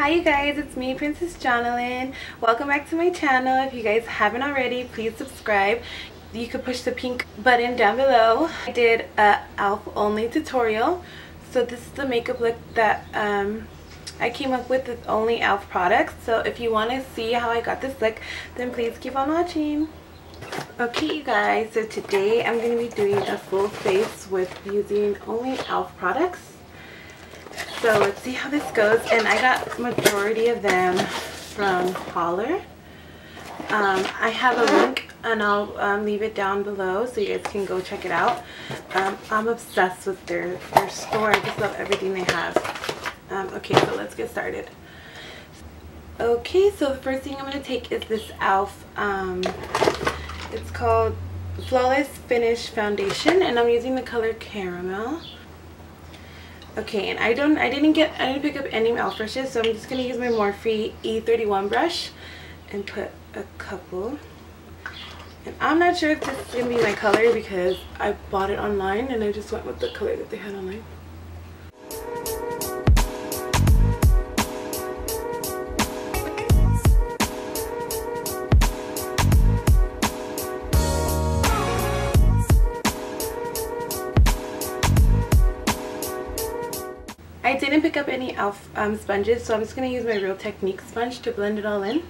Hi you guys, it's me, Princess Jonalyn. Welcome back to my channel. If you guys haven't already, please subscribe. You could push the pink button down below. I did a E.L.F only tutorial. So this is the makeup look that I came up with only E.L.F products. So if you want to see how I got this look, then please keep on watching. Okay you guys, so today I'm going to be doing a full face with using only E.L.F products. So let's see how this goes, and I got majority of them from Hollar. I have a link and I'll leave it down below so you guys can go check it out. I'm obsessed with their store. I just love everything they have. Okay, so let's get started. Okay, so the first thing I'm going to take is this E.L.F. It's called Flawless Finish Foundation, and I'm using the color Caramel. Okay, and I didn't pick up any E.L.F brushes, so I'm just gonna use my Morphe E31 brush and put a couple. And I'm not sure if this is gonna be my color because I bought it online and I just went with the color that they had online. I didn't pick up any E.L.F sponges, so I'm just going to use my Real Technique sponge to blend it all in.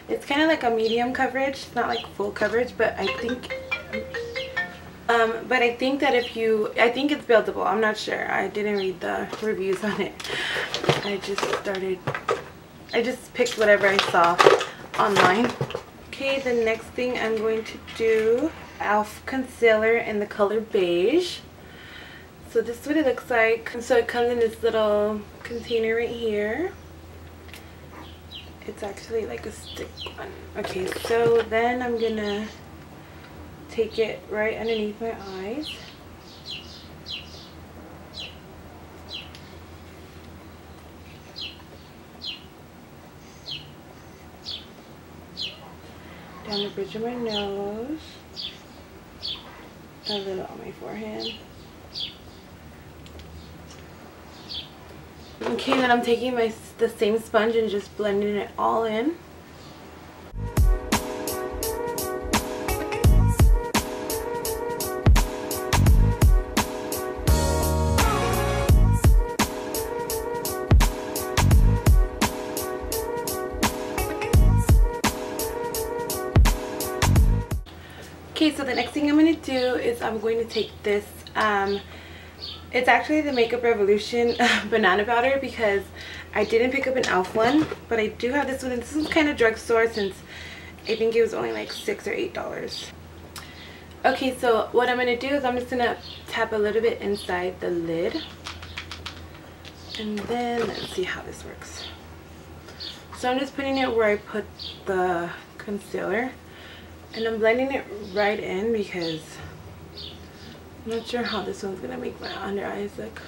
It's kind of like a medium coverage, not like full coverage, but I think that I think it's buildable. I'm not sure. I didn't read the reviews on it. I just picked whatever I saw online. Okay, the next thing I'm going to do, E.L.F concealer in the color beige. So this is what it looks like. So it comes in this little container right here. It's actually like a stick one. Okay, so then I'm gonna take it right underneath my eyes. Down the bridge of my nose. A little on my forehead. Okay, then I'm taking the same sponge and just blending it all in. Okay, so the next thing I'm going to do is I'm going to take this, it's actually the Makeup Revolution banana powder, because I didn't pick up an E.L.F one, but I do have this one, and this is kind of drugstore since I think it was only like $6 or $8. Okay, so what I'm going to do is I'm just going to tap a little bit inside the lid, and then let's see how this works. So I'm just putting it where I put the concealer. And I'm blending it right in because I'm not sure how this one's going to make my under eyes look.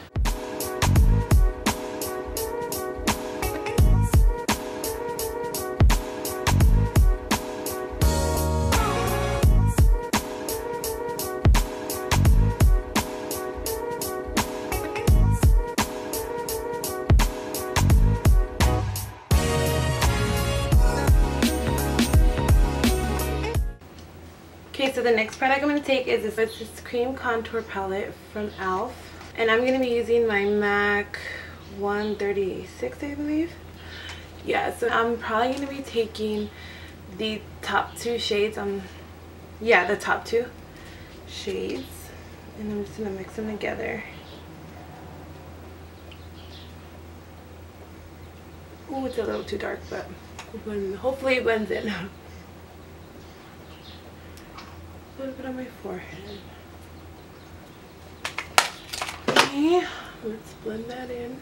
Okay, so the next product I'm going to take is this cream contour palette from E.L.F. And I'm going to be using my MAC 136, I believe. Yeah, so I'm probably going to be taking the top two shades the top two shades. And I'm just going to mix them together. Ooh, it's a little too dark, but hopefully it blends in. A little bit on my forehead. Okay, let's blend that in.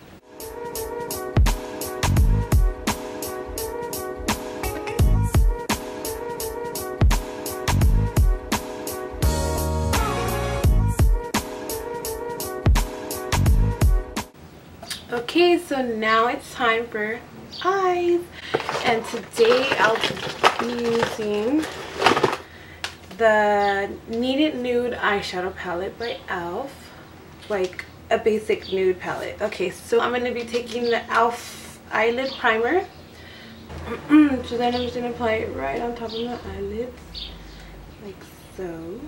Okay, so now it's time for eyes. And today I'll be using the Kneaded Nude eyeshadow palette by E.L.F. Like a basic nude palette. Okay, so I'm going to be taking the E.L.F. eyelid primer. So then I'm just going to apply it right on top of my eyelids. Like so.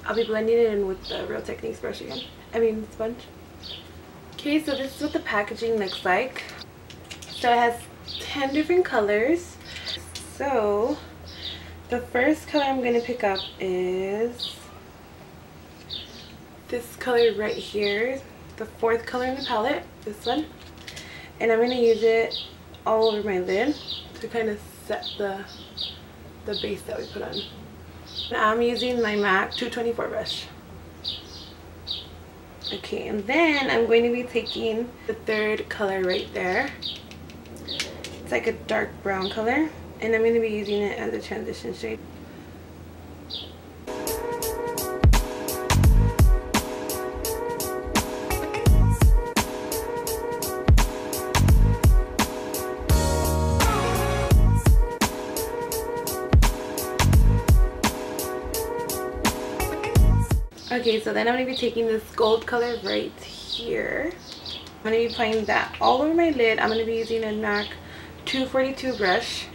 I'll be blending it in with the Real Techniques brush again. Sponge. Okay, so this is what the packaging looks like. So it has 10 different colors. So the first color I'm going to pick up is this color right here. The fourth color in the palette, this one. And I'm going to use it all over my lid to kind of set the base that we put on. I'm using my MAC 224 brush. Okay, and then I'm going to be taking the third color right there. It's like a dark brown color, and I'm going to be using it as a transition shade. Okay, so then I'm going to be taking this gold color right here. I'm going to be applying that all over my lid. I'm going to be using a MAC 242 brush.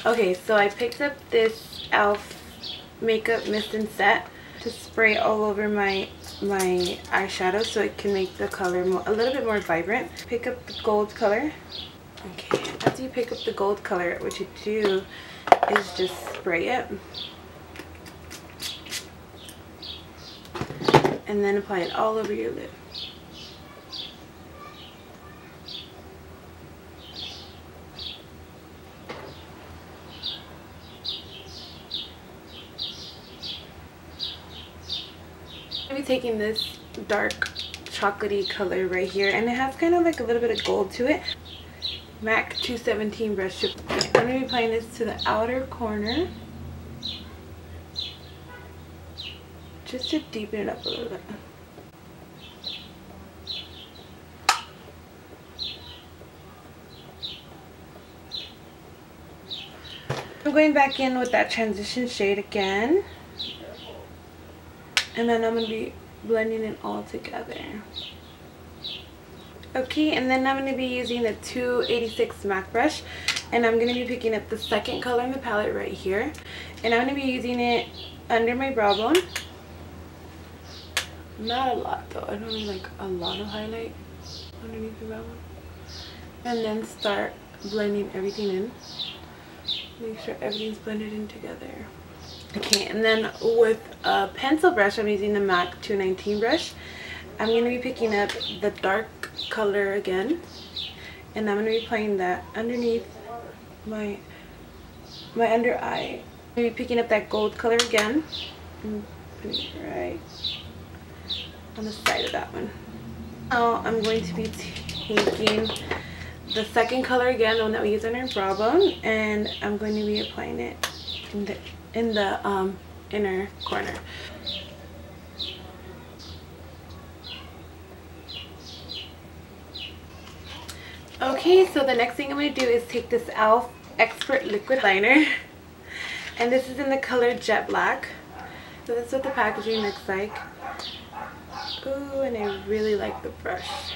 Okay, so I picked up this E.L.F. makeup mist and set to spray all over my eyeshadow so it can make the color a little bit more vibrant. Pick up the gold color. Okay, after you pick up the gold color, what you do is just spray it. And then apply it all over your lid. I'm going to be taking this dark chocolatey color right here, and it has kind of like a little bit of gold to it. MAC 217 brush. I'm going to be applying this to the outer corner, just to deepen it up a little bit. I'm going back in with that transition shade again. And then I'm going to be blending it all together. Okay, and then I'm going to be using the 286 MAC brush. And I'm going to be picking up the second color in the palette right here. And I'm going to be using it under my brow bone. Not a lot though. I don't need like a lot of highlight underneath the brow bone. And then start blending everything in. Make sure everything's blended in together. Okay, and then with a pencil brush, I'm using the MAC 219 brush. I'm going to be picking up the dark color again. And I'm going to be applying that underneath my under eye. I'm going to be picking up that gold color again. And putting it right on the side of that one. Now I'm going to be taking the second color again, the one that we use on our brow bone, and I'm going to be applying it in the inner corner. Okay, so the next thing I'm going to do is take this E.L.F. Expert Liquid Liner, and this is in the color Jet Black. So this is what the packaging looks like. Ooh, and I really like the brush.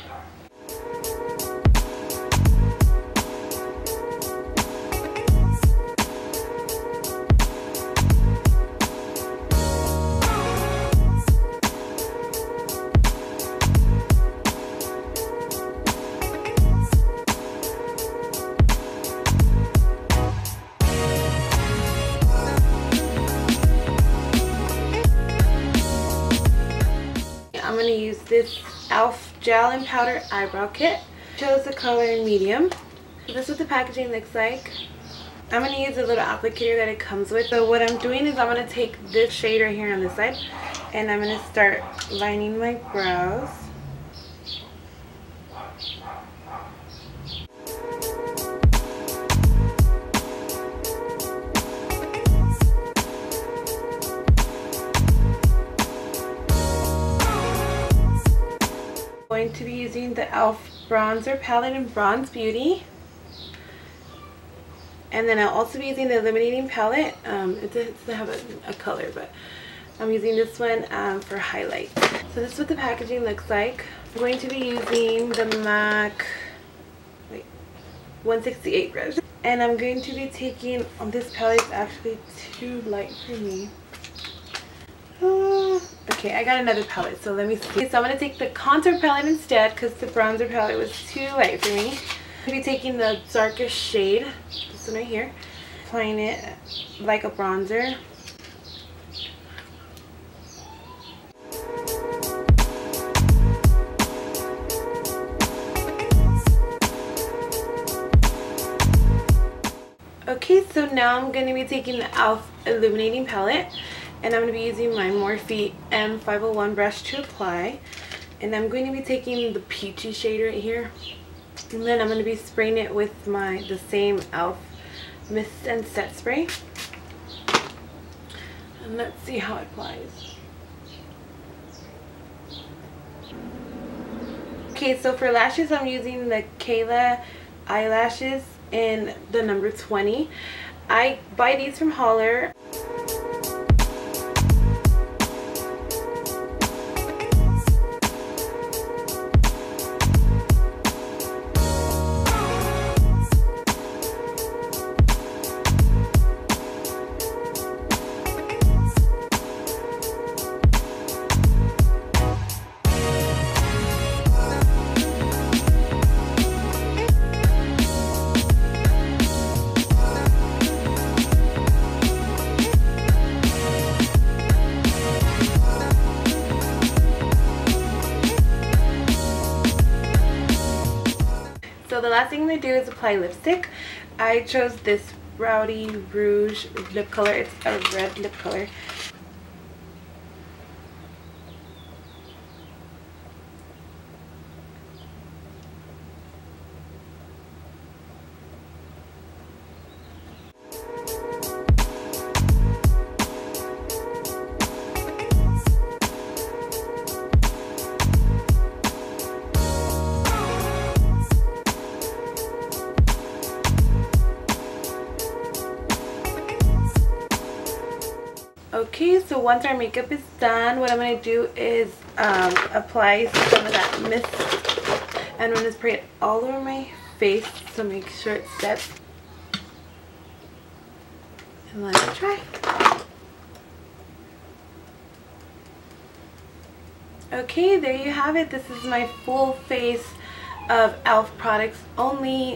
I'm going to use this E.L.F. Gel and Powder Eyebrow Kit. Chose the color in medium. So this is what the packaging looks like. I'm going to use a little applicator that it comes with. So what I'm doing is I'm going to take this shade right here on this side, and I'm going to start lining my brows. I'm going to be using the E.L.F bronzer palette in Bronze Beauty. And then I'll also be using the illuminating palette. It doesn't have a color, but I'm using this one for highlight. So this is what the packaging looks like. I'm going to be using the MAC 168 brush. And I'm going to be taking, this palette is actually too light for me. Okay, I got another palette, so let me see. So I'm going to take the contour palette instead because the bronzer palette was too light for me. I'm going to be taking the darkest shade, this one right here, applying it like a bronzer. Okay, so now I'm going to be taking the E.L.F illuminating palette, and I'm going to be using my Morphe M501 brush to apply. And I'm going to be taking the peachy shade right here, and then I'm going to be spraying it with the same E.L.F mist and set spray. And let's see how it applies. Okay, so for lashes I'm using the Kayla eyelashes in the number 20. I buy these from Hollar. So the last thing I'm going to do is apply lipstick. I chose this Rowdy Rouge lip color. It's a red lip color. Okay, so once our makeup is done, what I'm going to do is apply some of that mist, and I'm going to spray it all over my face, so make sure it sets, and let it dry. Okay, there you have it. This is my full face of E.L.F products only.